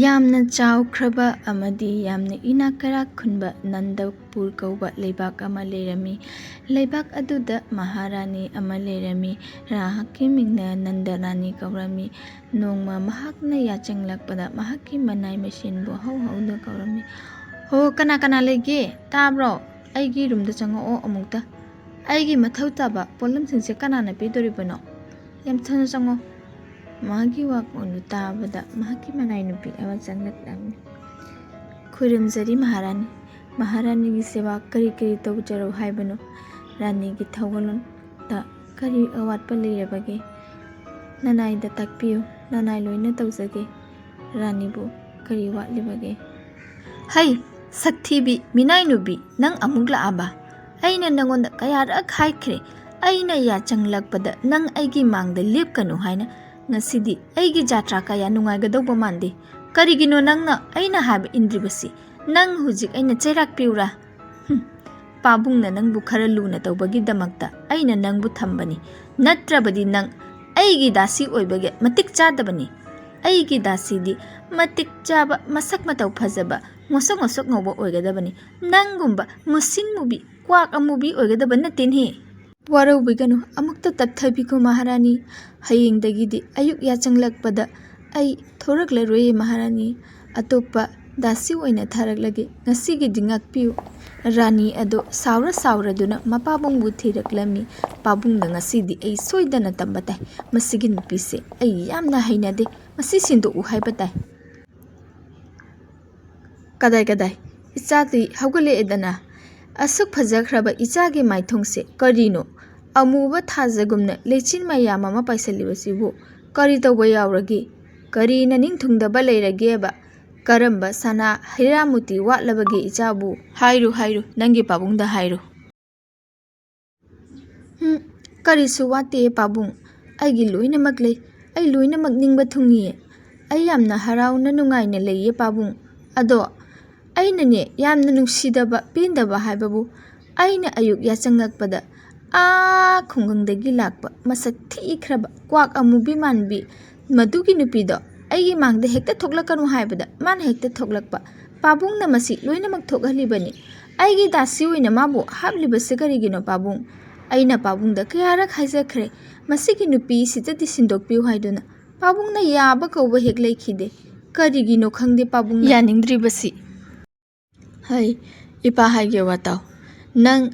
ꯌꯥꯝꯅ ꯆꯥꯎꯈ꯭ꯔꯕ ꯑꯃꯗꯤ ꯌꯥꯝꯅ ꯏꯅꯥꯛ ꯀꯩꯔꯥꯛ ꯈꯨꯟꯕ ꯅꯟꯗꯄꯨꯔ ꯀꯧꯕ ꯂꯩꯕꯥꯛ ꯑꯃ ꯂꯩꯔꯝꯃꯤ꯫ ꯂꯩꯕꯥꯛ ꯑꯗꯨꯗ ꯃꯍꯥꯔꯥꯅꯤ ꯑꯃ ꯂꯩꯔꯝꯃꯤ꯫ ꯃꯍꯥꯛꯀꯤ ꯃꯤꯡꯅ ꯅꯟꯗꯔꯥꯅꯤ ꯀꯧꯔꯝꯃꯤ꯫ ꯅꯣꯡꯃ ꯃꯍꯥꯛꯅ ꯌꯥꯆꯪꯂꯛꯄꯗ ꯃꯍꯥꯛꯀꯤ ꯃꯅꯥꯏ ꯃꯁꯤꯟꯕꯨ ꯍꯧꯍꯧꯅ ꯀꯧꯔꯝꯃꯤ꯫ "ꯍꯣ, ꯀꯅꯥ ꯀꯅꯥ ꯂꯩꯒꯦ? ꯇꯥꯕ꯭ꯔꯣ? ꯑꯩꯒꯤ ꯔꯨꯝꯗ ꯆꯪꯉꯛꯑꯣ ꯑꯃꯨꯛꯇ꯫ ꯑꯩꯒꯤ ꯃꯊꯧ ꯇꯥꯕ ꯄꯣꯠꯂꯝꯁꯤꯡꯁꯦ ꯀꯅꯥꯅ ꯄꯤꯗꯣꯔꯤꯕꯅꯣ? ꯌꯥꯝ ꯊꯨꯅ ꯆꯪꯉꯣ꯫" ꯃꯍꯥꯛꯀꯤ ꯋꯥꯈꯣꯟꯗꯨ ꯇꯥꯕꯗ ꯃꯍꯥꯛꯀꯤ ꯃꯅꯥꯏ ꯅꯨꯄꯤ ꯑꯃ ꯆꯪꯂꯛꯂꯝꯃꯤ꯫ "ꯈꯨꯔꯨꯝꯖꯔꯤ ꯃꯍꯥꯔꯥꯅꯤ꯫ ꯃꯍꯥꯔꯥꯅꯤꯒꯤ ꯁꯦꯕꯥ ꯀꯔꯤ ꯀꯔꯤ ꯇꯧꯖꯔꯧ ꯍꯥꯏꯕꯅꯣ? ꯔꯥꯅꯤꯒꯤ ꯊꯧꯒꯜꯂꯣꯟꯗ ꯀꯔꯤ ꯑꯋꯥꯠꯄ ꯂꯩꯔꯕꯒꯦ? ꯅꯅꯥꯏꯗ ꯇꯥꯛꯄꯤꯌꯨ, ꯅꯅꯥꯏ ꯂꯣꯏꯅ ꯇꯧꯖꯒꯦ꯫ ꯔꯥꯅꯤꯕꯨ ꯀꯔꯤ ꯋꯥꯠꯂꯤꯕꯒꯦ?" "ꯍꯩ, ꯁꯛꯊꯤꯕꯤ, ꯃꯤꯅꯥꯏꯅꯨꯕꯤ, ꯅꯪ ꯑꯃꯨꯛ ꯂꯥꯛꯑꯕ? ꯑꯩꯅ ꯅꯪꯉꯣꯟꯗ ꯀꯌꯥꯔꯛ ꯍꯥꯏꯈ꯭ꯔꯦ ꯑꯩꯅ ꯌꯥꯆꯪꯂꯛꯄꯗ ꯅꯪ ꯑꯩꯒꯤ ꯃꯥꯡꯗ ꯂꯦꯞꯀꯅꯨ ꯍꯥꯏꯅ꯫ ꯉꯁꯤꯗꯤ ꯑꯩꯒꯤ ꯖꯥꯇ꯭ꯔꯥ ꯀꯌꯥ ꯅꯨꯡꯉꯥꯏꯒꯗꯧꯕ ꯃꯥꯟꯗꯦ꯫ ꯀꯔꯤꯒꯤꯅꯣ ꯅꯪꯅ ꯑꯩꯅ ꯍꯥꯏꯕ ꯏꯟꯗ꯭ꯔꯤꯕꯁꯤ? ꯅꯪ ꯍꯧꯖꯤꯛ ꯑꯩꯅ ꯆꯩꯔꯥꯛ ꯄꯤꯎꯔꯥ? ꯄꯥꯕꯨꯡꯅ ꯅꯪꯕꯨ ꯈꯔ ꯂꯨꯅ ꯇꯧꯕꯒꯤꯗꯃꯛꯇ ꯑꯩꯅ ꯅꯪꯕꯨ ꯊꯝꯕꯅꯤ꯫ ꯅꯠꯇ꯭ꯔꯕꯗꯤ ꯅꯪ ꯑꯩꯒꯤ ꯗꯥꯁꯤ ꯑꯣꯏꯕꯒꯤ ꯃꯇꯤꯛ ꯆꯥꯗꯕꯅꯤ꯫ ꯑꯩꯒꯤ ꯗꯥꯁꯤꯗꯤ ꯃꯇꯤꯛ ꯆꯥꯕ, ꯃꯁꯛ ꯃꯇꯧ ꯐꯖꯕ, ꯉꯧꯁꯣꯛ ꯉꯧꯁꯣꯛ ꯉꯧꯕ ꯑꯣꯏꯒꯗꯕꯅꯤ꯫ ꯅꯪꯒꯨꯝꯕ ꯃꯨꯁꯤꯟ ꯃꯨꯕꯤ, ꯀ꯭ꯋꯥꯛ ꯑꯃꯨꯕꯤ ꯑꯣꯏꯒꯗꯕ ꯅꯠꯇꯦꯅꯦ꯫ ꯋꯥꯔꯧꯕꯤꯒꯅꯨ, ꯑꯃꯨꯛꯇ ꯇꯞꯊꯕꯤꯈꯣ ꯃꯍꯥꯔꯥꯅꯤ꯫ ꯍꯌꯦꯡꯗꯒꯤꯗꯤ ꯑꯌꯨꯛ ꯌꯥꯆꯪꯂꯛꯄꯗ ꯑꯩ ꯊꯣꯔꯛꯂꯔꯣꯏꯌꯦ ꯃꯍꯥꯔꯥꯅꯤ꯫ ꯑꯇꯣꯞꯄ ꯗꯥꯁꯤ ꯑꯣꯏꯅ ꯊꯥꯔꯛꯂꯒꯦ꯫ ꯉꯁꯤꯒꯤꯗꯤ ꯉꯥꯛꯄꯤꯌꯨ꯫ ꯔꯥꯅꯤ ꯑꯗꯣ ꯁꯥꯎꯔꯗꯨꯅ ꯃꯄꯥꯕꯨꯡꯕꯨ ꯊꯤꯔꯛꯂꯝꯃꯤ꯫ "ꯄꯥꯕꯨꯡꯅ ꯉꯁꯤꯗꯤ ꯑꯩ ꯁꯣꯏꯗꯅ ꯇꯝꯕ ꯇꯥꯏ꯫ ꯃꯁꯤꯒꯤ ꯅꯨꯄꯤꯁꯦ ꯑꯩ ꯌꯥꯝꯅ ꯍꯩꯅꯗꯦ꯫ ꯃꯁꯤ ꯁꯤꯟꯗꯣꯛꯎ ꯍꯥꯏꯕ ꯇꯥꯏ꯫ ꯀꯗꯥꯏ? ꯏꯆꯥꯗꯤ ꯍꯧꯒꯠꯂꯛꯑꯦꯗꯅ꯫ ꯑꯁꯨꯛ ꯐꯖꯈ꯭ꯔꯕ ꯏꯆꯥꯒꯤ ꯃꯥꯏꯊꯣꯡꯁꯦ ꯀꯔꯤꯅꯣ? ꯑꯃꯨꯕ ꯊꯥꯖꯒꯨꯝꯅ ꯂꯩꯆꯤꯟ ꯃꯌꯥꯝ ꯑꯃ ꯄꯥꯏꯁꯤꯜꯂꯤꯕꯁꯤꯕꯨ ꯀꯔꯤ ꯇꯧꯕ ꯌꯥꯎꯔꯒꯦ? ꯀꯔꯤ ꯅꯅꯤꯡꯊꯨꯡꯗꯕ ꯂꯩꯔꯒꯦꯕ? ꯀꯔꯝꯕ ꯁꯅꯥ ꯍꯤꯔꯥꯃꯣꯇꯤ ꯋꯥꯠꯂꯕꯒꯦ ꯏꯆꯥꯕꯨ? ꯍꯥꯏꯔꯨ, ꯅꯪꯒꯤ ꯄꯥꯕꯨꯡꯗ ꯍꯥꯏꯔꯨ." "ꯀꯔꯤꯁꯨ ꯋꯥꯠꯇꯦ ꯄꯥꯕꯨꯡ꯫ ꯑꯩꯒꯤ ꯂꯣꯏꯅꯃꯛ ꯂꯩ꯫ ꯑꯩ ꯂꯣꯏꯅꯃꯛ ꯅꯤꯡꯕ ꯊꯨꯡꯏ꯫ ꯑꯩ ꯌꯥꯝꯅ ꯍꯔꯥꯎꯅ ꯅꯨꯡꯉꯥꯏꯅ ꯂꯩꯌꯦ ꯄꯥꯕꯨꯡ꯫ ꯑꯗꯣ ꯑꯩꯅꯅꯦ ꯌꯥꯝꯅ ꯅꯨꯡꯁꯤꯗꯕ, ꯄꯦꯟꯗꯕ ꯍꯥꯏꯕꯕꯨ ꯑꯩꯅ ꯑꯌꯨꯛ ꯌꯥꯆꯪꯂꯛꯄꯗ ꯈꯨꯡꯒꯪꯗꯒꯤ ꯂꯥꯛꯄ ꯃꯁꯛ ꯊꯤꯈ꯭ꯔꯕ ꯀ꯭ꯋꯥꯛ ꯑꯃꯨꯕꯤ ꯃꯥꯟꯕꯤ ꯃꯗꯨꯒꯤ ꯅꯨꯄꯤꯗꯣ ꯑꯩꯒꯤ ꯃꯥꯡꯗ ꯍꯦꯛꯇ ꯊꯣꯛꯂꯛꯀꯅꯨ ꯍꯥꯏꯕꯗ ꯃꯥꯅ ꯍꯦꯛꯇ ꯊꯣꯛꯂꯛꯄ꯫ ꯄꯥꯕꯨꯡꯅ ꯃꯁꯤ ꯂꯣꯏꯅꯃꯛ ꯊꯣꯛꯍꯜꯂꯤꯕꯅꯤ꯫ ꯑꯩꯒꯤ ꯗꯥꯁꯤ ꯑꯣꯏꯅ ꯃꯥꯕꯨ ꯍꯥꯞꯂꯤꯕꯁꯦ ꯀꯔꯤꯒꯤꯅꯣ ꯄꯥꯕꯨꯡ? ꯑꯩꯅ ꯄꯥꯕꯨꯡꯗ ꯀꯌꯥꯔꯛ ꯍꯥꯏꯖꯈ꯭ꯔꯦ ꯃꯁꯤꯒꯤ ꯅꯨꯄꯤꯁꯤꯗꯗꯤ ꯁꯤꯟꯗꯣꯛꯄꯤꯌꯨ ꯍꯥꯏꯗꯨꯅ꯫ ꯄꯥꯕꯨꯡꯅ ꯌꯥꯕ ꯀꯧꯕ ꯍꯦꯛ ꯂꯩꯈꯤꯗꯦ꯫ ꯀꯔꯤꯒꯤꯅꯣ ꯈꯪꯗꯦ ꯄꯥꯕꯨꯡꯅ ꯌꯥꯅꯤꯡꯗ꯭ꯔꯤꯕꯁꯤ꯫ ꯍꯩ, ꯏꯄꯥ ꯍꯥꯏꯒꯦ ꯋꯥꯇꯥꯎ꯫ ꯅꯪ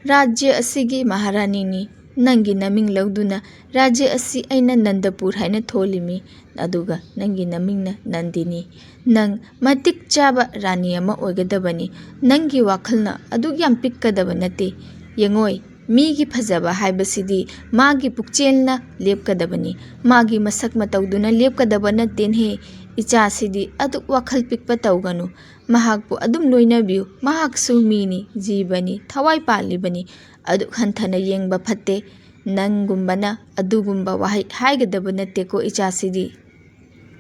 ꯔꯥꯖ꯭ꯌ ꯑꯁꯤꯒꯤ ꯃꯍꯥꯔꯥꯅꯤꯅꯤ꯫ ꯅꯪꯒꯤ ꯅꯃꯤꯡ ꯂꯧꯗꯨꯅ ꯔꯥꯖ꯭ꯌ ꯑꯁꯤ ꯑꯩꯅ ꯅꯟꯗꯄꯨꯔ ꯍꯥꯏꯅ ꯊꯣꯜꯂꯤꯃꯤ꯫ ꯑꯗꯨꯒ ꯅꯪꯒꯤ ꯅꯃꯤꯡꯅ ꯅꯟꯗꯤꯅꯤ꯫ ꯅꯪ ꯃꯇꯤꯛ ꯆꯥꯕ ꯔꯥꯅꯤ ꯑꯃ ꯑꯣꯏꯒꯗꯕꯅꯤ꯫ ꯅꯪꯒꯤ ꯋꯥꯈꯜꯅ ꯑꯗꯨꯛ ꯌꯥꯝ ꯄꯤꯛꯀꯗꯕ ꯅꯠꯇꯦ꯫ ꯌꯦꯡꯉꯣꯏ, ꯃꯤꯒꯤ ꯐꯖꯕ ꯍꯥꯏꯕꯁꯤꯗꯤ ꯃꯥꯒꯤ ꯄꯨꯛꯆꯦꯜꯅ ꯂꯦꯞꯀꯗꯕꯅꯤ꯫ ꯃꯥꯒꯤ ꯃꯁꯛ ꯃꯇꯧꯗꯨꯅ ꯂꯦꯞꯀꯗꯕ ꯅꯠꯇꯦꯅꯦꯍꯦ꯫ ꯏꯆꯥꯁꯤꯗꯤ ꯑꯗꯨꯛ ꯋꯥꯈꯜ ꯄꯤꯛꯄ ꯇꯧꯒꯅꯨ꯫ ꯃꯍꯥꯛꯄꯨ ꯑꯗꯨꯝ ꯂꯣꯏꯅꯕꯤꯌꯨ꯫ ꯃꯍꯥꯛꯁꯨ ꯃꯤꯅꯤ, ꯖꯤꯕꯅꯤ, ꯊꯋꯥꯏ ꯄꯥꯜꯂꯤꯕꯅꯤ꯫ ꯑꯗꯨꯛ ꯍꯟꯊꯅ ꯌꯦꯡꯕ ꯐꯠꯇꯦ꯫ ꯅꯪꯒꯨꯝꯕꯅ ꯑꯗꯨꯒꯨꯝꯕ ꯋꯥꯍꯩ ꯍꯥꯏꯒꯗꯕ ꯅꯠꯇꯦꯀꯣ ꯏꯆꯥꯁꯤꯗꯤ꯫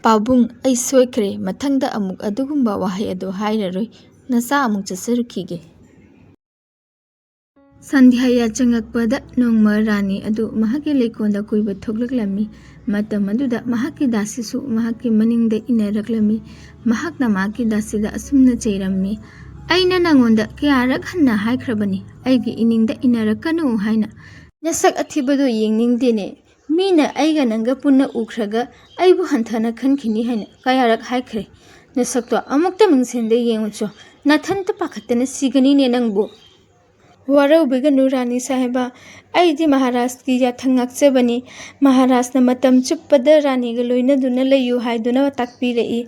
ꯄꯥꯕꯨꯡ, ꯑꯩ ꯁꯣꯏꯈ꯭ꯔꯦ꯫ ꯃꯊꯪꯗ ꯑꯃꯨꯛ ꯑꯗꯨꯒꯨꯝꯕ ꯋꯥꯍꯩ ꯑꯗꯨ ꯍꯥꯏꯔꯔꯣꯏ꯫ ꯅꯆꯥ ꯑꯃꯨꯛ ꯆꯠꯆꯔꯨꯈꯤꯒꯦ꯫ ꯁꯟꯙ꯭ꯌꯥ ꯌꯥꯆꯪꯉꯛꯄꯗ ꯅꯣꯡꯃ ꯔꯥꯅꯤ ꯑꯗꯨ ꯃꯍꯥꯛꯀꯤ ꯂꯩꯀꯣꯜꯗ ꯀꯣꯏꯕ ꯊꯣꯛꯂꯛꯂꯝꯃꯤ꯫ ꯃꯇꯝ ꯑꯗꯨꯗ ꯃꯍꯥꯛꯀꯤ ꯗꯥꯁꯤꯁꯨ ꯃꯍꯥꯛꯀꯤ ꯃꯅꯤꯡꯗ ꯏꯟꯅꯔꯛꯂꯝꯃꯤ꯫ ꯃꯍꯥꯛꯅ ꯃꯍꯥꯛꯀꯤ ꯗꯥꯁꯤꯗ ꯑꯁꯨꯝꯅ ꯆꯩꯔꯝꯃꯤ꯫ "ꯑꯩꯅ ꯅꯉꯣꯟꯗ ꯀꯌꯥꯔꯛ ꯍꯟꯅ ꯍꯥꯏꯈ꯭ꯔꯕꯅꯤ ꯑꯩꯒꯤ ꯏꯅꯤꯡꯗ ꯏꯟꯅꯔꯛꯀꯅꯨ ꯍꯥꯏꯅ꯫ ꯅꯁꯛ ꯑꯊꯤꯕꯗꯨ ꯌꯦꯡꯅꯤꯡꯗꯦꯅꯦ꯫ ꯃꯤꯅ ꯑꯩꯒ ꯅꯪꯒ ꯄꯨꯟꯅ ꯎꯈ꯭ꯔꯒ ꯑꯩꯕꯨ ꯍꯟꯊꯅ ꯈꯟꯈꯤꯅꯤ ꯍꯥꯏꯅ ꯀꯌꯥꯔꯛ ꯍꯥꯏꯈ꯭ꯔꯦ꯫ ꯅꯁꯛꯇꯣ ꯑꯃꯨꯛꯇ ꯃꯤꯡꯁꯦꯟꯗ ꯌꯦꯡꯉꯨꯆꯣ꯫ ꯅꯊꯟꯇ ꯄꯥꯈꯠꯇꯅ ꯁꯤꯒꯅꯤꯅꯦ ꯅꯪꯕꯨ꯫ ꯋꯥꯔꯧꯕꯤꯒꯅꯨ ꯔꯥꯅꯤ ꯁꯥꯍꯦꯕ꯫ ꯑꯩꯗꯤ ꯃꯍꯥꯔꯥꯖꯀꯤ ꯌꯥꯊꯪ ꯉꯥꯛꯆꯕꯅꯤ꯫ ꯃꯍꯥꯔꯥꯖꯅ ꯃꯇꯝ ꯆꯨꯞꯄꯗ ꯔꯥꯅꯤꯒ ꯂꯣꯏꯅꯗꯨꯅ ꯂꯩꯌꯨ ꯍꯥꯏꯗꯨꯅ ꯇꯥꯛꯄꯤꯔꯛꯏ꯫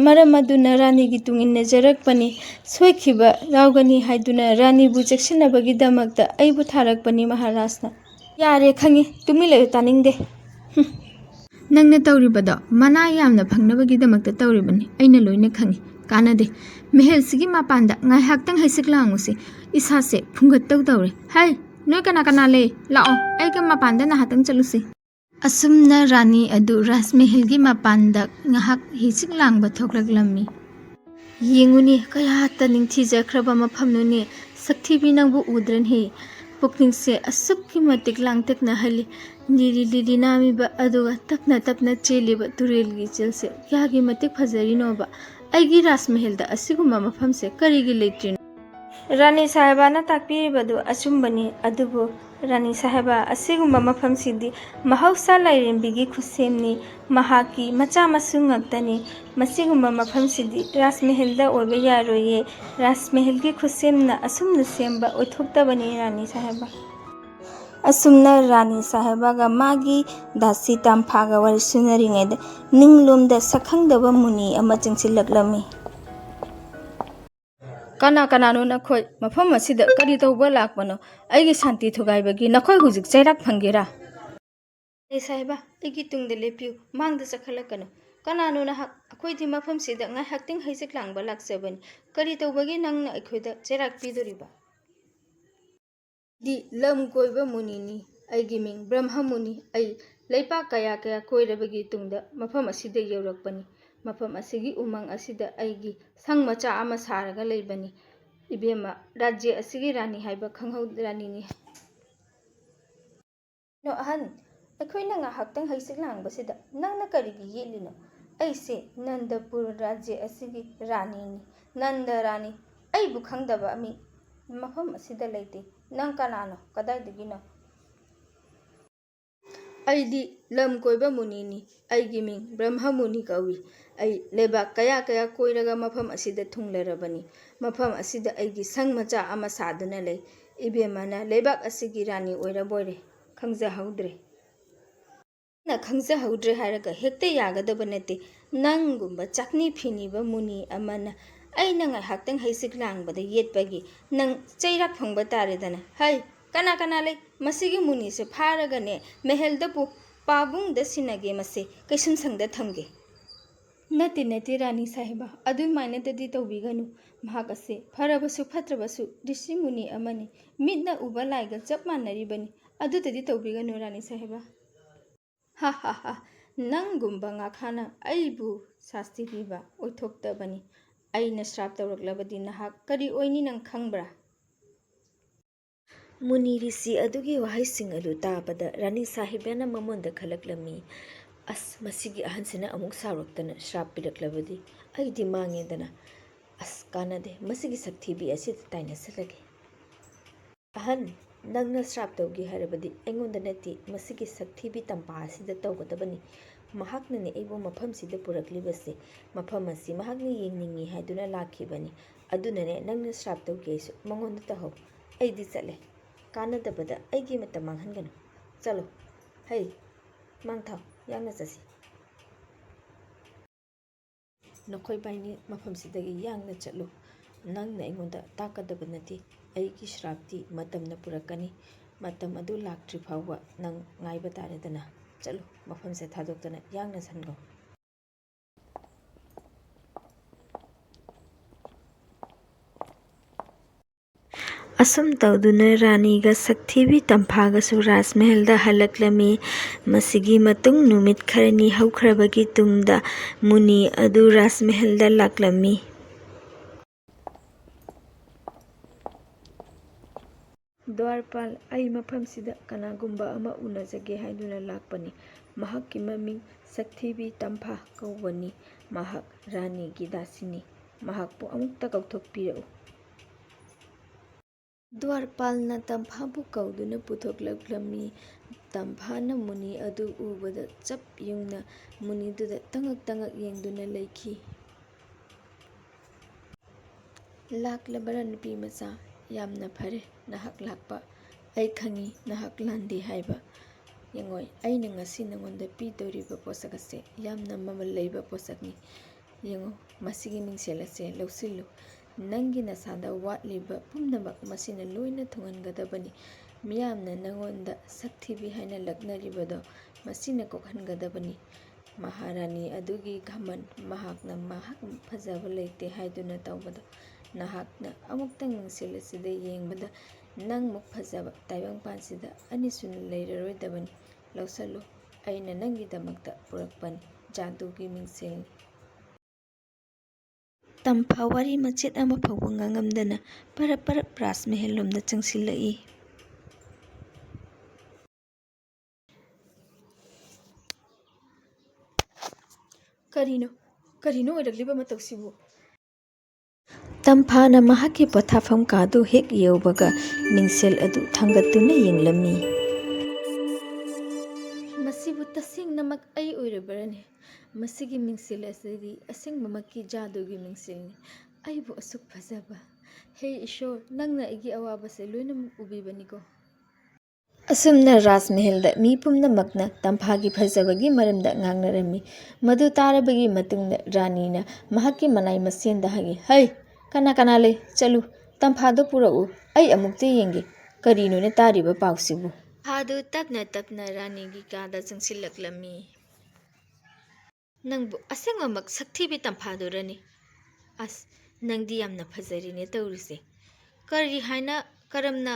ꯃꯔꯝ ꯑꯗꯨꯅ ꯔꯥꯅꯤꯒꯤ ꯇꯨꯡ ꯏꯟꯅꯖꯔꯛꯄꯅꯤ꯫ ꯁꯣꯏꯈꯤꯕ ꯌꯥꯎꯒꯅꯤ ꯍꯥꯏꯗꯨꯅ ꯔꯥꯅꯤꯕꯨ ꯆꯦꯛꯁꯤꯟꯅꯕꯒꯤꯗꯃꯛꯇ ꯑꯩꯕꯨ ꯊꯥꯔꯛꯄꯅꯤ ꯃꯍꯥꯔꯥꯖꯅ꯫ ꯌꯥꯔꯦ ꯈꯪꯉꯤ, ꯇꯨꯃꯤꯟ ꯂꯩꯌꯨ, ꯇꯥꯅꯤꯡꯗꯦ꯫ ꯅꯪꯅ ꯇꯧꯔꯤꯕꯗꯣ ꯃꯅꯥ ꯌꯥꯝꯅ ꯐꯪꯅꯕꯒꯤꯗꯃꯛꯇ ꯇꯧꯔꯤꯕꯅꯤ꯫ ꯑꯩꯅ ꯂꯣꯏꯅ ꯈꯪꯉꯤ꯫ ꯀꯥꯟꯅꯗꯦ꯫ ꯃꯍꯜꯁꯤꯒꯤ ꯃꯄꯥꯟꯗ ꯉꯥꯏꯍꯥꯛꯇꯪ ꯍꯩꯁꯤꯛ ꯂꯥꯡꯉꯨꯁꯤ꯫ ꯏꯁꯥꯁꯦ ꯐꯨꯡꯒꯠꯇꯧ ꯇꯧꯔꯦ꯫ ꯍꯩ, ꯅꯣꯏ ꯀꯅꯥ ꯀꯅꯥ ꯂꯩ? ꯂꯥꯛꯑꯣ, ꯑꯩꯒ ꯃꯄꯥꯟꯗ ꯉꯥꯏꯍꯥꯛꯇꯪ ꯆꯠꯂꯨꯁꯤ꯫ ꯑꯁꯨꯝꯅ ꯔꯥꯅꯤ ꯑꯗꯨ ꯔꯥꯖꯃꯍꯜꯒꯤ ꯃꯄꯥꯟꯗ ꯉꯥꯏꯍꯥꯛ ꯍꯩꯁꯤꯛ ꯂꯥꯡꯕ ꯊꯣꯛꯂꯛꯂꯝꯃꯤ꯫ ꯌꯦꯡꯉꯨꯅꯦ, ꯀꯌꯥꯇ ꯅꯤꯡꯊꯤꯖꯈ꯭ꯔꯕ ꯃꯐꯝꯅꯣꯅꯦ꯫ ꯁꯛꯊꯤꯕꯤ, ꯅꯪꯕꯨ ꯎꯗ꯭ꯔꯅꯦ? ꯄꯨꯛꯅꯤꯡꯁꯦ ꯑꯁꯨꯛꯀꯤ ꯃꯇꯤꯛ ꯂꯥꯡꯇꯛꯅꯍꯜꯂꯤ꯫ ꯂꯤꯔꯤ ꯂꯤꯔꯤ ꯅꯥꯝꯃꯤꯕ ꯑꯗꯨꯒ ꯇꯞꯅ ꯇꯞꯅ ꯆꯦꯜꯂꯤꯕ ꯇꯨꯔꯦꯜꯒꯤ ꯏꯆꯦꯜꯁꯦ ꯀꯌꯥꯒꯤ ꯃꯇꯤꯛ ꯐꯖꯔꯤꯅꯣꯕ! ꯑꯩꯒꯤ ꯔꯥꯖꯃꯍꯜꯗ ꯑꯁꯤꯒꯨꯝꯕ ꯃꯐꯝꯁꯦ ꯀꯔꯤꯒꯤ ꯂꯩꯇ꯭ꯔꯤꯅꯣ? ꯔꯥꯅꯤ ꯁꯥꯍꯦꯕꯥꯅ ꯇꯥꯛꯄꯤꯔꯤꯕꯗꯨ ꯑꯆꯨꯝꯕꯅꯤ, ꯑꯗꯨꯕꯨ ꯔꯥꯅꯤ ꯁꯥꯍꯦꯕꯥ, ꯑꯁꯤꯒꯨꯝꯕ ꯃꯐꯝꯁꯤꯗꯤ ꯃꯍꯧꯁꯥ ꯂꯥꯏꯔꯦꯝꯕꯤꯒꯤ ꯈꯨꯠꯁꯦꯝꯅꯤ, ꯃꯍꯥꯛꯀꯤ ꯃꯆꯥ ꯃꯁꯨ ꯉꯥꯛꯇꯅꯤ꯫ ꯃꯁꯤꯒꯨꯝꯕ ꯃꯐꯝꯁꯤꯗꯤ ꯔꯥꯖꯃꯍꯜꯗ ꯑꯣꯏꯕ ꯌꯥꯔꯣꯏꯌꯦ꯫ ꯔꯥꯖꯃꯍꯜꯒꯤ ꯈꯨꯠꯁꯦꯝꯅ ꯑꯁꯨꯝꯅ ꯁꯦꯝꯕ ꯑꯣꯏꯊꯣꯛꯇꯕꯅꯤ ꯔꯥꯅꯤ ꯁꯥꯍꯦꯕꯥ꯫ ꯑꯁꯨꯝꯅ ꯔꯥꯅꯤ ꯁꯥꯍꯦꯕꯥꯒ ꯃꯥꯒꯤ ꯗꯥꯁꯤ ꯇꯝꯐꯥꯒ ꯋꯥꯔꯤ ꯁꯥꯅꯔꯤꯉꯩꯗ ꯅꯤꯡꯂꯣꯝꯗ ꯁꯛꯈꯪꯗꯕ ꯃꯨꯅꯤ ꯑꯃ ꯆꯪꯁꯤꯜꯂꯛꯂꯝꯃꯤ꯫ ꯀꯅꯥ ꯀꯅꯥꯅꯣ ꯅꯈꯣꯏ? ꯃꯐꯝ ꯑꯁꯤꯗ ꯀꯔꯤ ꯇꯧꯕ ꯂꯥꯛꯄꯅꯣ? ꯑꯩꯒꯤ ꯁꯥꯟꯇꯤ ꯊꯨꯒꯥꯏꯕꯒꯤ ꯅꯈꯣꯏ ꯍꯧꯖꯤꯛ ꯆꯩꯔꯥꯛ ꯐꯪꯒꯦꯔꯥ? ꯔꯥꯅꯤ ꯁꯥꯍꯦꯕꯥ, ꯑꯩꯒꯤ ꯇꯨꯡꯗ ꯂꯦꯞꯄꯤꯌꯨ, ꯃꯥꯡꯗ ꯆꯠꯈꯠꯂꯛꯀꯅꯨ꯫ ꯀꯅꯥꯅꯣ ꯅꯍꯥꯛ? ꯑꯩꯈꯣꯏꯗꯤ ꯃꯐꯝꯁꯤꯗ ꯉꯥꯏꯍꯥꯛꯇꯪ ꯍꯩꯖꯤꯛ ꯂꯥꯡꯕ ꯂꯥꯛꯆꯕꯅꯤ꯫ ꯀꯔꯤ ꯇꯧꯕꯒꯤ ꯅꯪꯅ ꯑꯩꯈꯣꯏꯗ ꯆꯩꯔꯥꯛ ꯄꯤꯗꯣꯔꯤꯕ? ꯑꯩꯗꯤ ꯂꯝ ꯀꯣꯏꯕ ꯃꯨꯅꯤꯅꯤ꯫ ꯑꯩꯒꯤ ꯃꯤꯡ ꯕ꯭ꯔꯍ꯭ꯃ ꯃꯨꯅꯤ꯫ ꯑꯩ ꯂꯩꯄꯥꯛ ꯀꯌꯥ ꯀꯌꯥ ꯀꯣꯏꯔꯕꯒꯤ ꯇꯨꯡꯗ ꯃꯐꯝ ꯑꯁꯤꯗ ꯌꯧꯔꯛꯄꯅꯤ꯫ ꯃꯐꯝ ꯑꯁꯤꯒꯤ ꯎꯃꯪ ꯑꯁꯤꯗ ꯑꯩꯒꯤ ꯁꯪ ꯃꯆꯥ ꯑꯃ ꯁꯥꯔꯒ ꯂꯩꯕꯅꯤ꯫ ꯏꯕꯦꯝꯃ, ꯔꯥꯖ꯭ꯌ ꯑꯁꯤꯒꯤ ꯔꯥꯅꯤ ꯍꯥꯏꯕ ꯔꯥꯅꯤꯅꯤ꯫ ꯀꯩꯅꯣ ꯑꯍꯟ, ꯑꯩꯈꯣꯏꯅ ꯉꯥꯏꯍꯥꯛꯇꯪ ꯍꯩꯁꯤꯛ ꯂꯥꯡꯕꯁꯤꯗ ꯅꯪꯅ ꯀꯔꯤꯒꯤ ꯌꯦꯠꯂꯤꯅꯣ? ꯑꯩꯁꯦ ꯅꯟꯗꯄꯨꯔ ꯔꯥꯖ꯭ꯌ ꯑꯁꯤꯒꯤ ꯔꯥꯅꯤꯅꯤ, ꯅꯟꯗ ꯔꯥꯅꯤ꯫ ꯑꯩꯕꯨ ꯈꯪꯗꯕ ꯃꯤ ꯃꯐꯝ ꯑꯁꯤꯗ ꯂꯩꯇꯦ꯫ ꯅꯪ ꯀꯅꯥꯅꯣ? ꯀꯗꯥꯏꯗꯒꯤꯅꯣ? ꯑꯩꯗꯤ ꯂꯝ ꯀꯣꯏꯕ ꯃꯨꯅꯤꯅꯤ꯫ ꯑꯩꯒꯤ ꯃꯤꯡ ꯕ꯭ꯔꯍ꯭ꯃ ꯃꯨꯅꯤ ꯀꯧꯏ꯫ ꯑꯩ ꯂꯩꯕꯥꯛ ꯀꯌꯥ ꯀꯌꯥ ꯀꯣꯏꯔꯒ ꯃꯐꯝ ꯑꯁꯤꯗ ꯊꯨꯡꯂꯔꯕꯅꯤ꯫ ꯃꯐꯝ ꯑꯁꯤꯗ ꯑꯩꯒꯤ ꯁꯪ ꯃꯆꯥ ꯑꯃ ꯁꯥꯗꯨꯅ ꯂꯩ꯫ ꯏꯕꯦꯝꯃꯅ ꯂꯩꯕꯥꯛ ꯑꯁꯤꯒꯤ ꯔꯥꯅꯤ ꯑꯣꯏꯔꯕꯣꯏꯔꯦ, ꯈꯪꯖꯍꯧꯗ꯭ꯔꯦ꯫ ꯅꯪꯅ ꯈꯪꯖꯍꯧꯗ꯭ꯔꯦ ꯍꯥꯏꯔꯒ ꯍꯦꯛꯇ ꯌꯥꯒꯗꯕ ꯅꯠꯇꯦ꯫ ꯅꯪꯒꯨꯝꯕ ꯆꯥꯛꯅꯤ ꯐꯤꯅꯤꯕ ꯃꯨꯅꯤ ꯑꯃꯅ ꯑꯩꯅ ꯉꯥꯏꯍꯥꯛꯇꯪ ꯍꯩꯁꯤꯛ ꯂꯥꯡꯕꯗ ꯌꯦꯠꯄꯒꯤ ꯅꯪ ꯆꯩꯔꯥꯛ ꯐꯪꯕ ꯇꯥꯔꯦꯗꯅ꯫ ꯍꯩ, ꯀꯅꯥ ꯀꯅꯥ ꯂꯩ? ꯃꯁꯤꯒꯤ ꯃꯨꯅꯤꯁꯦ ꯐꯥꯔꯒꯅꯦ ꯃꯍꯜꯗ ꯄꯥꯕꯨꯡꯗ ꯁꯤꯟꯅꯒꯦ, ꯃꯁꯦ ꯀꯩꯁꯨꯝꯁꯪꯗ ꯊꯝꯒꯦ꯫ ꯅꯠꯇꯦ ꯅꯠꯇꯦ ꯔꯥꯅꯤ ꯁꯥꯍꯦꯕꯥ, ꯑꯗꯨꯃꯥꯏꯅꯗꯤ ꯇꯧꯕꯤꯒꯅꯨ꯫ ꯃꯍꯥꯛ ꯑꯁꯦ ꯐꯔꯕꯁꯨ ꯐꯠꯇ꯭ꯔꯕꯁꯨ ꯔꯤꯁꯤ ꯃꯨꯅꯤ ꯑꯃꯅꯤ, ꯃꯤꯠꯅ ꯎꯕ ꯂꯥꯏꯒ ꯆꯞ ꯃꯥꯟꯅꯔꯤꯕꯅꯤ꯫ ꯑꯗꯨꯗꯗꯤ ꯇꯧꯕꯤꯒꯅꯨ ꯔꯥꯅꯤ ꯁꯥꯍꯦꯕꯥ꯫ ꯍꯥ ꯍꯥ ꯍꯥ, ꯅꯪꯒꯨꯝꯕ ꯉꯥꯈꯥꯅ ꯑꯩꯕꯨ ꯁꯥꯁꯇꯤ ꯄꯤꯕ ꯑꯣꯏꯊꯣꯛꯇꯕꯅꯤ꯫ ꯑꯩꯅ ꯁ꯭ꯔꯥꯞ ꯇꯧꯔꯛꯂꯕꯗꯤ ꯅꯍꯥꯛ ꯀꯔꯤ ꯑꯣꯏꯅꯤ ꯅꯪ ꯈꯪꯕ꯭ꯔꯥ? ꯃꯨꯅꯤ ꯔꯤꯁꯤ ꯑꯗꯨꯒꯤ ꯋꯥꯍꯩꯁꯤꯡ ꯑꯗꯨ ꯇꯥꯕꯗ ꯔꯥꯅꯤ ꯁꯥꯍꯦꯕꯥꯅ ꯃꯉꯣꯟꯗ ꯈꯜꯂꯛꯂꯝꯃꯤ, ꯑꯁ, ꯃꯁꯤꯒꯤ ꯑꯍꯟꯁꯤꯅ ꯑꯃꯨꯛ ꯁꯥꯎꯔꯛꯇꯅ ꯁ꯭ꯔꯥꯞ ꯄꯤꯔꯛꯂꯕꯗꯤ ꯑꯩꯗꯤ ꯃꯥꯡꯉꯦꯗꯅ꯫ ꯑꯁ, ꯀꯥꯟꯅꯗꯦ, ꯃꯁꯤꯒꯤ ꯁꯛꯊꯤꯕꯤ ꯑꯁꯤꯗ ꯇꯥꯏꯅꯁꯤꯜꯂꯒꯦ꯫ ꯑꯍꯟ, ꯅꯪꯅ ꯁ꯭ꯔꯥꯞ ꯇꯧꯒꯦ ꯍꯥꯏꯔꯕꯗꯤ ꯑꯩꯉꯣꯟꯗ ꯅꯠꯇꯦ, ꯃꯁꯤꯒꯤ ꯁꯛꯊꯤꯕꯤ ꯇꯝꯄꯥ ꯑꯁꯤꯗ ꯇꯧꯒꯗꯕꯅꯤ꯫ ꯃꯍꯥꯛꯅꯅꯦ ꯑꯩꯕꯨ ꯃꯐꯝꯁꯤꯗ ꯄꯨꯔꯛꯂꯤꯕꯁꯦ꯫ ꯃꯐꯝ ꯑꯁꯤ ꯃꯍꯥꯛꯅ ꯌꯦꯡꯅꯤꯡꯉꯤ ꯍꯥꯏꯗꯨꯅ ꯂꯥꯛꯈꯤꯕꯅꯤ꯫ ꯑꯗꯨꯅꯅꯦ ꯅꯪꯅ ꯁ꯭ꯔꯥꯞ ꯇꯧꯒꯦꯁꯨ ꯃꯉꯣꯟꯗ ꯇꯧꯍꯧ꯫ ꯑꯩꯗꯤ ꯆꯠꯂꯦ꯫ ꯀꯥꯟꯅꯗꯕꯗ ꯑꯩꯒꯤ ꯃꯇꯝ ꯃꯥꯡꯍꯟꯒꯅꯨ꯫ ꯆꯠꯂꯣ꯫ ꯍꯩ, ꯃꯥꯡꯊꯥꯎ, ꯌꯥꯡꯅ ꯆꯠꯁꯤ꯫ ꯅꯈꯣꯏꯕꯥꯏꯅꯤ ꯃꯐꯝꯁꯤꯗꯒꯤ ꯌꯥꯡꯅ ꯆꯠꯂꯨ꯫ ꯅꯪꯅ ꯑꯩꯉꯣꯟꯗ ꯇꯥꯛꯀꯗꯕ ꯅꯠꯇꯦ꯫ ꯑꯩꯒꯤ ꯁ꯭ꯔꯥꯞꯇꯤ ꯃꯇꯝꯅ ꯄꯨꯔꯛꯀꯅꯤ꯫ ꯃꯇꯝ ꯑꯗꯨ ꯂꯥꯛꯇ꯭ꯔꯤ ꯐꯥꯎꯕ ꯅꯪ ꯉꯥꯏꯕ ꯇꯥꯔꯦꯗꯅ꯫ ꯆꯠꯂꯨ, ꯃꯐꯝꯁꯦ ꯊꯥꯗꯣꯛꯇꯅ ꯌꯥꯡꯅ ꯆꯠꯈꯣ꯫ ꯑꯁꯨꯝ ꯇꯧꯗꯨꯅ ꯔꯥꯅꯤꯒ ꯁꯛꯊꯤꯕꯤ ꯇꯝꯐꯥꯒꯁꯨ ꯔꯥꯖꯃꯍꯜꯗ ꯍꯜꯂꯛꯂꯝꯃꯤ꯫ ꯃꯁꯤꯒꯤ ꯃꯇꯨꯡ ꯅꯨꯃꯤꯠ ꯈꯔꯅꯤ ꯍꯧꯈ꯭ꯔꯕꯒꯤ ꯇꯨꯡꯗ ꯃꯨꯅꯤ ꯑꯗꯨ ꯔꯥꯖꯃꯍꯜꯗ ꯂꯥꯛꯂꯝꯃꯤ꯫ ꯗ꯭ꯋꯥꯔꯄꯥꯜ, ꯑꯩ ꯃꯐꯝꯁꯤꯗ ꯀꯅꯥꯒꯨꯝꯕ ꯑꯃ ꯎꯅꯖꯒꯦ ꯍꯥꯏꯗꯨꯅ ꯂꯥꯛꯄꯅꯤ꯫ ꯃꯍꯥꯛꯀꯤ ꯃꯃꯤꯡ ꯁꯛꯊꯤꯕꯤ ꯇꯝꯐꯥ ꯀꯧꯕꯅꯤ꯫ ꯃꯍꯥꯛ ꯔꯥꯅꯤꯒꯤ ꯗꯥꯁꯤꯅꯤ꯫ ꯃꯍꯥꯛꯄꯨ ꯑꯃꯨꯛꯇ ꯀꯧꯊꯣꯛꯄꯤꯔꯛꯎ꯫ ꯗ꯭ꯋꯥꯔꯄꯥꯜꯅ ꯇꯝꯐꯥꯕꯨ ꯀꯧꯗꯨꯅ ꯄꯨꯊꯣꯛꯂꯛꯂꯝꯃꯤ꯫ ꯇꯝꯐꯥꯅ ꯃꯨꯅꯤ ꯑꯗꯨ ꯎꯕꯗ ꯆꯞ ꯌꯨꯡꯅ ꯃꯨꯅꯤꯗꯨꯗ ꯇꯉꯛ ꯇꯉꯛ ꯌꯦꯡꯗꯨꯅ ꯂꯩꯈꯤ꯫ ꯂꯥꯛꯂꯕꯔꯥ ꯅꯨꯄꯤꯃꯆꯥ? ꯌꯥꯝꯅ ꯐꯔꯦ ꯅꯍꯥꯛ ꯂꯥꯛꯄ꯫ ꯑꯩ ꯈꯪꯏ ꯅꯍꯥꯛ ꯂꯥꯟꯗꯦ ꯍꯥꯏꯕ꯫ ꯌꯦꯡꯉꯣꯏ, ꯑꯩꯅ ꯉꯁꯤ ꯅꯉꯣꯟꯗ ꯄꯤꯗꯣꯔꯤꯕ ꯄꯣꯠꯁꯛ ꯑꯁꯦ ꯌꯥꯝꯅ ꯃꯃꯜ ꯂꯩꯕ ꯄꯣꯠꯁꯛꯅꯤ꯫ ꯌꯦꯡꯉꯨ, ꯃꯁꯤꯒꯤ ꯃꯤꯡꯁꯦꯜ ꯑꯁꯦ ꯂꯧꯁꯤꯜꯂꯨ꯫ ꯅꯪꯒꯤ ꯅꯁꯥꯗ ꯋꯥꯠꯂꯤꯕ ꯄꯨꯝꯅꯃꯛ ꯃꯁꯤꯅ ꯂꯣꯏꯅ ꯊꯨꯡꯍꯟꯒꯗꯕꯅꯤ꯫ ꯃꯤꯌꯥꯝꯅ ꯅꯉꯣꯟꯗ ꯁꯛꯊꯤꯕꯤ ꯍꯥꯏꯅ ꯂꯛꯅꯔꯤꯕꯗꯣ ꯃꯁꯤꯅ ꯀꯣꯛꯍꯟꯒꯗꯕꯅꯤ꯫ ꯃꯍꯥꯔꯥꯅꯤ ꯑꯗꯨꯒꯤ ꯘꯃꯟ, ꯃꯍꯥꯛꯅ ꯃꯍꯥꯛ ꯐꯖꯕ ꯂꯩꯇꯦ ꯍꯥꯏꯗꯨꯅ ꯇꯧꯕꯗꯣ, ꯅꯍꯥꯛꯅ ꯑꯃꯨꯛꯇꯪ ꯃꯤꯡꯁꯦꯜ ꯑꯁꯤꯗ ꯌꯦꯡꯕꯗ ꯅꯪꯃꯨꯛ ꯐꯖꯕ ꯇꯥꯏꯕꯪꯄꯥꯟꯁꯤꯗ ꯑꯅꯤꯁꯨꯅ ꯂꯩꯔꯔꯣꯏꯗꯕꯅꯤ꯫ ꯂꯧꯁꯜꯂꯨ, ꯑꯩꯅ ꯅꯪꯒꯤꯗꯃꯛꯇ ꯄꯨꯔꯛꯄꯅꯤ, ꯖꯥꯗꯨꯒꯤ ꯃꯤꯡꯁꯦꯜꯅꯤ꯫ ꯇꯝꯐꯥ ꯋꯥꯔꯤ ꯃꯆꯦꯠ ꯑꯃ ꯐꯥꯎꯕ ꯉꯥꯡꯉꯝꯗꯅ ꯄꯔꯞ ꯄꯔꯞ ꯔꯥꯖꯃꯍꯜ ꯂꯣꯝꯗ ꯆꯪꯁꯤꯜꯂꯛꯏ꯫ ꯀꯔꯤꯅꯣ ꯑꯣꯏꯔꯛꯂꯤꯕ ꯃꯇꯧꯁꯤꯕꯨ? ꯇꯝꯐꯥꯅ ꯃꯍꯥꯛꯀꯤ ꯄꯣꯊꯥꯐꯝ ꯀꯥꯗꯨ ꯍꯦꯛ ꯌꯧꯕꯒ ꯃꯤꯡꯁꯦꯜ ꯑꯗꯨ ꯊꯥꯡꯒꯠꯇꯨꯅ ꯌꯦꯡꯂꯝꯃꯤ꯫ ꯃꯁꯤꯕꯨ ꯇꯁꯦꯡꯅꯃꯛ ꯑꯩ ꯑꯣꯏꯔꯕꯔꯅꯦ? ꯃꯁꯤꯒꯤ ꯃꯤꯡꯁꯦꯜ ꯑꯁꯤꯗꯤ ꯑꯁꯦꯡꯕꯃꯛꯀꯤ ꯖꯥꯗꯨꯒꯤ ꯃꯤꯡꯁꯦꯜꯅꯤ꯫ ꯑꯩꯕꯨ ꯑꯁꯨꯛ ꯐꯖꯕ! ꯍꯦ ꯏꯁꯣꯔ, ꯅꯪꯅ ꯑꯩꯒꯤ ꯑꯋꯥꯕꯁꯦ ꯂꯣꯏꯅꯃꯛ ꯎꯕꯤꯕꯅꯤꯀꯣ? ꯑꯁꯨꯝꯅ ꯔꯥꯖꯃꯍꯜꯗ ꯃꯤ ꯄꯨꯝꯅꯃꯛꯅ ꯇꯝꯐꯥꯒꯤ ꯐꯖꯕꯒꯤ ꯃꯔꯝꯗ ꯉꯥꯡꯅꯔꯝꯃꯤ꯫ ꯃꯗꯨ ꯇꯥꯔꯕꯒꯤ ꯃꯇꯨꯡꯗ ꯔꯥꯅꯤꯅ ꯃꯍꯥꯛꯀꯤ ꯃꯅꯥꯏ ꯃꯁꯦꯟꯗ ꯍꯪꯉꯤ, "ꯍꯩ, ꯀꯅꯥ ꯀꯅꯥ ꯂꯩ? ꯆꯠꯂꯨ, ꯇꯝꯐꯥꯗꯣ ꯄꯨꯔꯛꯎ, ꯑꯩ ꯑꯃꯨꯛꯇ ꯌꯦꯡꯒꯦ꯫ ꯀꯔꯤꯅꯣꯅꯦ ꯇꯥꯔꯤꯕ ꯄꯥꯎꯁꯤꯕꯨ?" ꯇꯝꯐꯥꯗꯨ ꯇꯞꯅ ꯇꯞꯅ ꯔꯥꯅꯤꯒꯤ ꯀꯥꯗ ꯆꯪꯁꯤꯜꯂꯛꯂꯝꯃꯤ꯫ "ꯅꯪꯕꯨ ꯑꯁꯦꯡꯕꯃꯛ ꯁꯛꯊꯤꯕꯤ ꯇꯝꯐꯥꯗꯨꯔꯅꯤ? ꯑꯁ, ꯅꯪꯗꯤ ꯌꯥꯝꯅ ꯐꯖꯔꯤꯅꯦ ꯇꯧꯔꯤꯁꯦ꯫ ꯀꯔꯝꯅ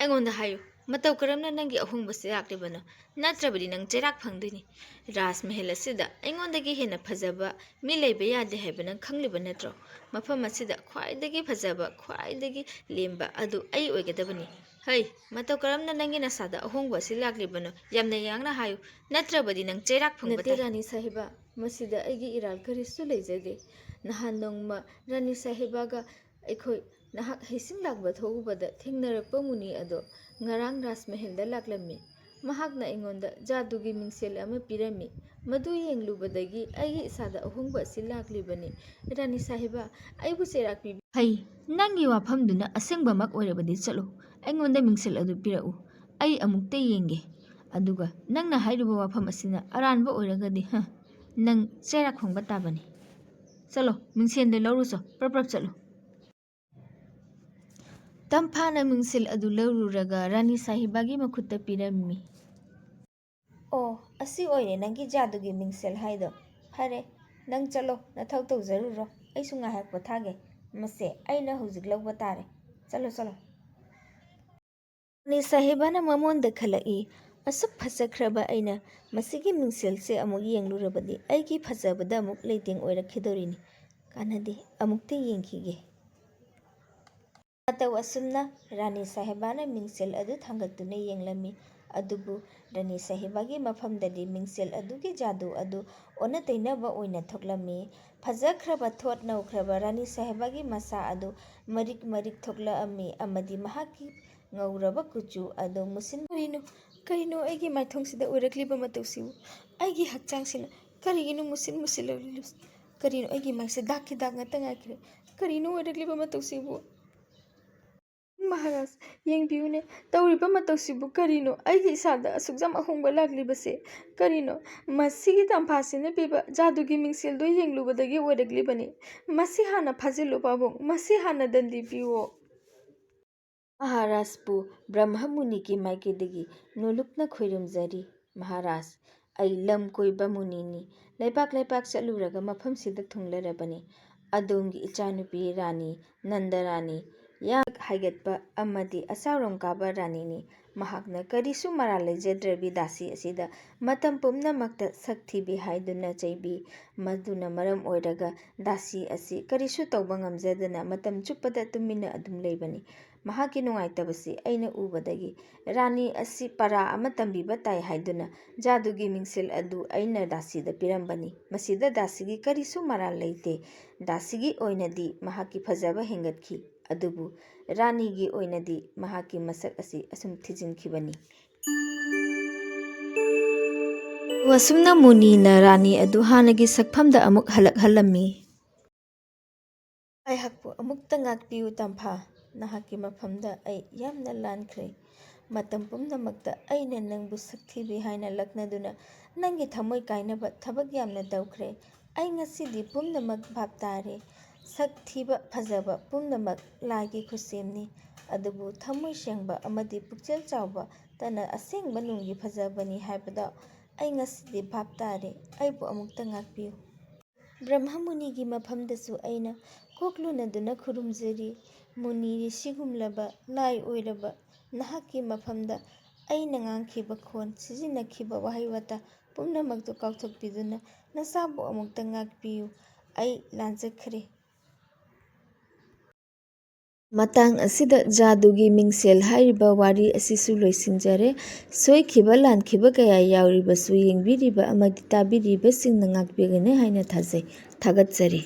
ꯑꯩꯉꯣꯟꯗ ꯍꯥꯏꯌꯨ, ꯃꯇꯧ ꯀꯔꯝꯅ ꯅꯪꯒꯤ ꯑꯍꯣꯡꯕꯁꯤ ꯂꯥꯛꯂꯤꯕꯅꯣ? ꯅꯠꯇ꯭ꯔꯕꯗꯤ ꯅꯪ ꯆꯩꯔꯥꯛ ꯐꯪꯗꯣꯏꯅꯤ꯫ ꯔꯥꯖꯃꯍꯜ ꯑꯁꯤꯗ ꯑꯩꯉꯣꯟꯗꯒꯤ ꯍꯦꯟꯅ ꯐꯖꯕ ꯃꯤ ꯂꯩꯕ ꯌꯥꯗꯦ ꯍꯥꯏꯕ ꯅꯪ ꯈꯪꯂꯤꯕ ꯅꯠꯇ꯭ꯔꯣ? ꯃꯐꯝ ꯑꯁꯤꯗ ꯈ꯭ꯋꯥꯏꯗꯒꯤ ꯐꯖꯕ, ꯈ꯭ꯋꯥꯏꯗꯒꯤ ꯂꯦꯝꯕ ꯑꯗꯨ ꯑꯩ ꯑꯣꯏꯒꯗꯕꯅꯤ꯫ ꯍꯩ,ꯃꯇꯧ ꯀꯔꯝꯅ ꯅꯪꯒꯤ ꯅꯁꯥꯗ ꯑꯍꯣꯡꯕ ꯑꯁꯤ ꯂꯥꯛꯂꯤꯕꯅꯣ? ꯌꯥꯝꯅ ꯌꯥꯡꯅ ꯍꯥꯏꯌꯨ, ꯅꯠꯇ꯭ꯔꯕꯗꯤ ꯅꯪ ꯆꯩꯔꯥꯛ ꯐꯪꯕ ꯇꯥꯏ." "ꯅꯠꯇꯦ ꯔꯥꯅꯤ ꯁꯥꯍꯦꯕ, ꯃꯁꯤꯗ ꯑꯩꯒꯤ ꯏꯔꯥꯜ ꯀꯔꯤꯁꯨ ꯂꯩꯖꯗꯦ꯫ ꯅꯍꯥꯟ ꯅꯣꯡꯃ ꯔꯥꯅꯤ ꯁꯥꯍꯦꯕꯒ ꯑꯩꯈꯣꯏ ꯅꯍꯥꯛ ꯍꯩꯁꯤꯡ ꯂꯥꯡꯕ ꯊꯣꯛꯎꯕꯗ ꯊꯦꯡꯅꯔꯛꯄ ꯃꯨꯅꯤ ꯑꯗꯣ ꯉꯔꯥꯡ ꯔꯥꯖꯃꯍꯜꯗ ꯂꯥꯛꯂꯝꯃꯤ꯫ ꯃꯍꯥꯛꯅ ꯑꯩꯉꯣꯟꯗ ꯖꯥꯗꯨꯒꯤ ꯃꯤꯡꯁꯦꯜ ꯑꯃ ꯄꯤꯔꯝꯃꯤ꯫ ꯃꯗꯨ ꯌꯦꯡꯂꯨꯕꯗꯒꯤ ꯑꯩꯒꯤ ꯏꯁꯥꯗ ꯑꯍꯣꯡꯕ ꯑꯁꯤ ꯂꯥꯛꯂꯤꯕꯅꯤ꯫ ꯔꯥꯅꯤ ꯁꯥꯍꯦꯕ, ꯑꯩꯕꯨ ꯆꯩꯔꯥꯛ ꯄꯤꯕꯤꯌꯨ." "ꯍꯩ, ꯅꯪꯒꯤ ꯋꯥꯐꯝꯗꯨꯅ ꯑꯁꯦꯡꯕꯃꯛ ꯑꯣꯏꯔꯕꯗꯤ ꯆꯠꯂꯨ, ꯑꯩꯉꯣꯟꯗ ꯃꯤꯡꯁꯦꯜ ꯑꯗꯨ ꯄꯤꯔꯛꯎ, ꯑꯩ ꯑꯃꯨꯛꯇ ꯌꯦꯡꯒꯦ꯫ ꯑꯗꯨꯒ ꯅꯪꯅ ꯍꯥꯏꯔꯤꯕ ꯋꯥꯐꯝ ꯑꯁꯤꯅ ꯑꯔꯥꯟꯕ ꯑꯣꯏꯔꯒꯗꯤ ꯅꯪ ꯆꯩꯔꯥꯛ ꯐꯪꯕ ꯇꯥꯕꯅꯤ꯫ ꯆꯠꯂꯣ, ꯃꯤꯡꯁꯦꯜꯗꯣ ꯂꯧꯔꯨꯆꯣ, ꯄ꯭ꯔꯞ ꯆꯠꯂꯨ." ꯇꯝꯐꯥꯅ ꯃꯤꯡꯁꯦꯜ ꯑꯗꯨ ꯂꯧꯔꯨꯔꯒ ꯔꯥꯅꯤ ꯁꯥꯍꯦꯕꯒꯤ ꯃꯈꯨꯠꯇ ꯄꯤꯔꯝꯃꯤ꯫ "ꯑꯣ, ꯑꯁꯤ ꯑꯣꯏꯔꯦ ꯅꯪꯒꯤ ꯖꯥꯗꯨꯒꯤ ꯃꯤꯡꯁꯦꯜ ꯍꯥꯏꯗꯣ? ꯐꯔꯦ, ꯅꯪ ꯆꯠꯂꯣ, ꯅꯊꯧ ꯇꯧꯖꯔꯨꯔꯣ꯫ ꯑꯩꯁꯨ ꯉꯥꯏꯍꯥꯛ ꯄꯣꯊꯥꯒꯦ꯫ ꯃꯁꯦ ꯑꯩꯅ ꯍꯧꯖꯤꯛ ꯂꯧꯕ ꯇꯥꯔꯦ꯫ ꯆꯠꯂꯣ." ꯔꯥꯅꯤ ꯁꯥꯍꯦꯕꯅ ꯃꯉꯣꯟꯗ ꯈꯜꯂꯛꯏ, "ꯑꯁꯨꯛ ꯐꯖꯈ꯭ꯔꯕ ꯑꯩꯅ ꯃꯁꯤꯒꯤ ꯃꯤꯡꯁꯦꯜꯁꯦ ꯑꯃꯨꯛ ꯌꯦꯡꯂꯨꯔꯕꯗꯤ ꯑꯩꯒꯤ ꯐꯖꯕꯗ ꯑꯃꯨꯛ ꯂꯩꯇꯦꯡ ꯑꯣꯏꯔꯛꯈꯤꯗꯧꯔꯤꯅꯤ꯫ ꯀꯥꯟꯅꯗꯦ, ꯑꯃꯨꯛꯇ ꯌꯦꯡꯈꯤꯒꯦ." ꯃꯇꯧ ꯑꯁꯨꯝꯅ ꯔꯥꯅꯤ ꯁꯥꯍꯦꯕꯅ ꯃꯤꯡꯁꯦꯜ ꯑꯗꯨ ꯊꯥꯡꯒꯠꯇꯨꯅ ꯌꯦꯡꯂꯝꯃꯤ꯫ ꯑꯗꯨꯕꯨ ꯔꯥꯅꯤ ꯁꯥꯍꯦꯕꯒꯤ ꯃꯐꯝꯗꯗꯤ ꯃꯤꯡꯁꯦꯜ ꯑꯗꯨꯒꯤ ꯖꯥꯗꯨ ꯑꯗꯨ ꯑꯣꯟꯅ ꯇꯩꯅꯕ ꯑꯣꯏꯅ ꯊꯣꯛꯂꯝꯃꯤ꯫ ꯐꯖꯈ꯭ꯔꯕ ꯊꯣꯠ ꯅꯧꯈ꯭ꯔꯕ ꯔꯥꯅꯤ ꯁꯥꯍꯦꯕꯒꯤ ꯃꯁꯥ ꯑꯗꯨ ꯃꯔꯤꯛ ꯃꯔꯤꯛ ꯊꯣꯛꯂꯛꯑꯝꯃꯤ ꯑꯃꯗꯤ ꯃꯍꯥꯛꯀꯤ ꯉꯧꯔꯕ ꯀꯨꯆꯨ ꯑꯗꯨ "ꯀꯔꯤꯅꯣ ꯑꯩꯒꯤ ꯃꯥꯏꯊꯣꯡꯁꯤꯗ ꯑꯣꯏꯔꯛꯂꯤꯕ ꯃꯇꯧꯁꯤꯕꯨ? ꯑꯩꯒꯤ ꯍꯛꯆꯥꯡꯁꯤꯅ ꯀꯔꯤꯒꯤꯅꯣ ꯃꯨꯁꯤꯜꯂꯛꯂꯤꯕꯁꯤ? ꯀꯔꯤꯅꯣ ꯑꯩꯒꯤ ꯃꯥꯏꯁꯦ ꯗꯥꯛꯀꯤ ꯗꯥꯛ ꯉꯥꯛꯇ ꯉꯥꯏꯈ꯭ꯔꯦ? ꯀꯔꯤꯅꯣ ꯑꯣꯏꯔꯛꯂꯤꯕ ꯃꯇꯧꯁꯤꯕꯨ? ꯃꯍꯥꯔꯥꯖ, ꯌꯦꯡꯕꯤꯌꯨꯅꯦ, ꯇꯧꯔꯤꯕ ꯃꯇꯧꯁꯤꯕꯨ ꯀꯔꯤꯅꯣ? ꯑꯩꯒꯤ ꯏꯁꯥꯗ ꯑꯁꯨꯛ ꯌꯥꯝ ꯑꯍꯣꯡꯕ ꯂꯥꯛꯂꯤꯕꯁꯦ ꯀꯔꯤꯅꯣ? ꯃꯁꯤꯒꯤ ꯇꯝꯐꯥꯁꯤꯅ ꯄꯤꯕ ꯖꯥꯗꯨꯒꯤ ꯃꯤꯡꯁꯦꯜꯗꯣ ꯌꯦꯡꯂꯨꯕꯗꯒꯤ ꯑꯣꯏꯔꯛꯂꯤꯕꯅꯤ꯫ ꯃꯁꯤ ꯍꯥꯟꯅ ꯐꯥꯖꯤꯜꯂꯨ ꯄꯥꯕꯨꯡ, ꯃꯁꯤ ꯍꯥꯟꯅ ꯗꯟꯗꯤ ꯄꯤꯌꯨ." "ꯃꯍꯥꯔꯥꯖꯄꯨ ꯕ꯭ꯔꯍ꯭ꯃ ꯃꯨꯅꯤꯒꯤ ꯃꯥꯏꯀꯩꯗꯒꯤ ꯅꯣꯜꯂꯨꯛꯅ ꯈꯣꯏꯔꯨꯝꯖꯔꯤ꯫ ꯃꯍꯥꯔꯥꯖ, ꯑꯩ ꯂꯝ ꯀꯣꯏꯕ ꯃꯨꯅꯤꯅꯤ꯫ ꯂꯩꯄꯥꯛ ꯆꯠꯂꯨꯔꯒ ꯃꯐꯝꯁꯤꯗ ꯊꯨꯡꯂꯔꯕꯅꯤ꯫ ꯑꯗꯣꯝꯒꯤ ꯏꯆꯥꯅꯨꯄꯤ ꯔꯥꯅꯤ ꯅꯟꯗꯔꯥꯅꯤ ꯌꯥꯝꯅ ꯍꯥꯏꯒꯠꯄ ꯑꯃꯗꯤ ꯑꯆꯥꯎꯔꯝ ꯀꯥꯕ ꯔꯥꯅꯤꯅꯤ꯫ ꯃꯍꯥꯛꯅ ꯀꯔꯤꯁꯨ ꯃꯔꯥꯜ ꯂꯩꯖꯗ꯭ꯔꯕꯤ ꯗꯥꯁꯤ ꯑꯁꯤꯗ ꯃꯇꯝ ꯄꯨꯝꯅꯃꯛꯇ ꯁꯛꯊꯤꯕꯤ ꯍꯥꯏꯗꯨꯅ ꯆꯩꯕꯤ꯫ ꯃꯗꯨꯅ ꯃꯔꯝ ꯑꯣꯏꯔꯒ ꯗꯥꯁꯤ ꯑꯁꯤ ꯀꯔꯤꯁꯨ ꯇꯧꯕ ꯉꯝꯖꯗꯅ ꯃꯇꯝ ꯆꯨꯞꯄꯗ ꯇꯨꯃꯤꯟꯅ ꯑꯗꯨꯝ ꯂꯩꯕꯅꯤ꯫ ꯃꯍꯥꯛꯀꯤ ꯅꯨꯡꯉꯥꯏꯇꯕꯁꯤ ꯑꯩꯅ ꯎꯕꯗꯒꯤ ꯔꯥꯅꯤ ꯑꯁꯤ ꯄꯔꯥ ꯑꯃ ꯇꯝꯕꯤꯕ ꯇꯥꯏ ꯍꯥꯏꯗꯨꯅ ꯖꯥꯗꯨꯒꯤ ꯃꯤꯡꯁꯦꯜ ꯑꯗꯨ ꯑꯩꯅ ꯗꯥꯁꯤꯗ ꯄꯤꯔꯝꯕꯅꯤ꯫ ꯃꯁꯤꯗ ꯗꯥꯁꯤꯒꯤ ꯀꯔꯤꯁꯨ ꯃꯔꯥꯜ ꯂꯩꯇꯦ꯫ ꯗꯥꯁꯤꯒꯤ ꯑꯣꯏꯅꯗꯤ ꯃꯍꯥꯛꯀꯤ ꯐꯖꯕ ꯍꯦꯟꯒꯠꯈꯤ, ꯑꯗꯨꯕꯨ ꯔꯥꯅꯤꯒꯤ ꯑꯣꯏꯅꯗꯤ ꯃꯍꯥꯛꯀꯤ ꯃꯁꯛ ꯑꯁꯤ ꯑꯁꯨꯝ ꯊꯤꯖꯤꯟꯈꯤꯕꯅꯤ." ꯑꯁꯨꯝꯅ ꯃꯨꯅꯤꯅ ꯔꯥꯅꯤ ꯑꯗꯨ ꯍꯥꯟꯅꯒꯤ ꯁꯛꯐꯝꯗ ꯑꯃꯨꯛ ꯍꯜꯂꯛꯍꯜꯂꯝꯃꯤ꯫ "ꯑꯩꯍꯥꯛꯄꯨ ꯑꯃꯨꯛꯇ ꯉꯥꯛꯄꯤꯌꯨ ꯇꯝꯐꯥ, ꯅꯍꯥꯛꯀꯤ ꯃꯐꯝꯗ ꯑꯩ ꯌꯥꯝꯅ ꯂꯥꯟꯈ꯭ꯔꯦ꯫ ꯃꯇꯝ ꯄꯨꯝꯅꯃꯛꯇ ꯑꯩꯅ ꯅꯪꯕꯨ ꯁꯛꯊꯤꯕꯤ ꯍꯥꯏꯅ ꯂꯛꯅꯗꯨꯅ ꯅꯪꯒꯤ ꯊꯃꯣꯏ ꯀꯥꯏꯅꯕ ꯊꯕꯛ ꯌꯥꯝꯅ ꯇꯧꯈ꯭ꯔꯦ꯫ ꯑꯩ ꯉꯁꯤꯗꯤ ꯄꯨꯝꯅꯃꯛ ꯚꯥꯞ ꯇꯥꯔꯦ꯫ ꯁꯛ ꯊꯤꯕ ꯐꯖꯕ ꯄꯨꯝꯅꯃꯛ ꯂꯥꯏꯒꯤ ꯈꯨꯠꯁꯦꯝꯅꯤ, ꯑꯗꯨꯕꯨ ꯊꯃꯣꯏ ꯁꯦꯡꯕ ꯑꯃꯗꯤ ꯄꯨꯛꯆꯦꯜ ꯆꯥꯎꯕꯇꯅ ꯑꯁꯦꯡꯕ ꯅꯨꯡꯒꯤ ꯐꯖꯕꯅꯤ ꯍꯥꯏꯕꯗꯣ ꯑꯩ ꯉꯁꯤꯗꯤ ꯚꯥꯞ ꯇꯥꯔꯦ꯫ ꯑꯩꯕꯨ ꯑꯃꯨꯛꯇ ꯉꯥꯛꯄꯤꯌꯨ꯫ ꯕ꯭ꯔꯍ꯭ꯃ ꯃꯨꯅꯤꯒꯤ ꯃꯐꯝꯗꯁꯨ ꯑꯩꯅ ꯀꯣꯛ ꯂꯨꯅꯗꯨꯅ ꯈꯨꯔꯨꯝꯖꯔꯤ꯫ ꯃꯨꯅꯤ ꯔꯤꯁꯤꯒꯨꯝꯂꯕ ꯂꯥꯏ ꯑꯣꯏꯔꯕ ꯅꯍꯥꯛꯀꯤ ꯃꯐꯝꯗ ꯑꯩꯅ ꯉꯥꯡꯈꯤꯕ ꯈꯣꯟ, ꯁꯤꯖꯤꯟꯅꯈꯤꯕ ꯋꯥꯍꯩ ꯋꯥꯇꯥ ꯄꯨꯝꯅꯃꯛꯇꯨ ꯀꯥꯎꯊꯣꯛꯄꯤꯗꯨꯅ ꯅꯁꯥꯕꯨ ꯑꯃꯨꯛꯇ ꯉꯥꯛꯄꯤꯌꯨ꯫ ꯑꯩ ꯂꯥꯟꯖꯈ꯭ꯔꯦ꯫ ꯃꯇꯥꯡ ꯑꯁꯤꯗ ꯖꯥꯗꯨꯒꯤ ꯃꯤꯡꯁꯦꯜ ꯍꯥꯏꯔꯤꯕ ꯋꯥꯔꯤ ꯑꯁꯤꯁꯨ ꯂꯣꯏꯁꯤꯟꯖꯔꯦ꯫ ꯁꯣꯏꯈꯤꯕ ꯂꯥꯟꯈꯤꯕ ꯀꯌꯥ ꯌꯥꯎꯔꯤꯕꯁꯨ ꯌꯦꯡꯕꯤꯔꯤꯕ ꯑꯃꯗꯤ ꯇꯥꯕꯤꯔꯤꯕꯁꯤꯡꯅ ꯉꯥꯛꯄꯤꯒꯅꯤ ꯍꯥꯏꯅ ꯊꯥꯖꯩ꯫ ꯊꯥꯒꯠꯆꯔꯤ꯫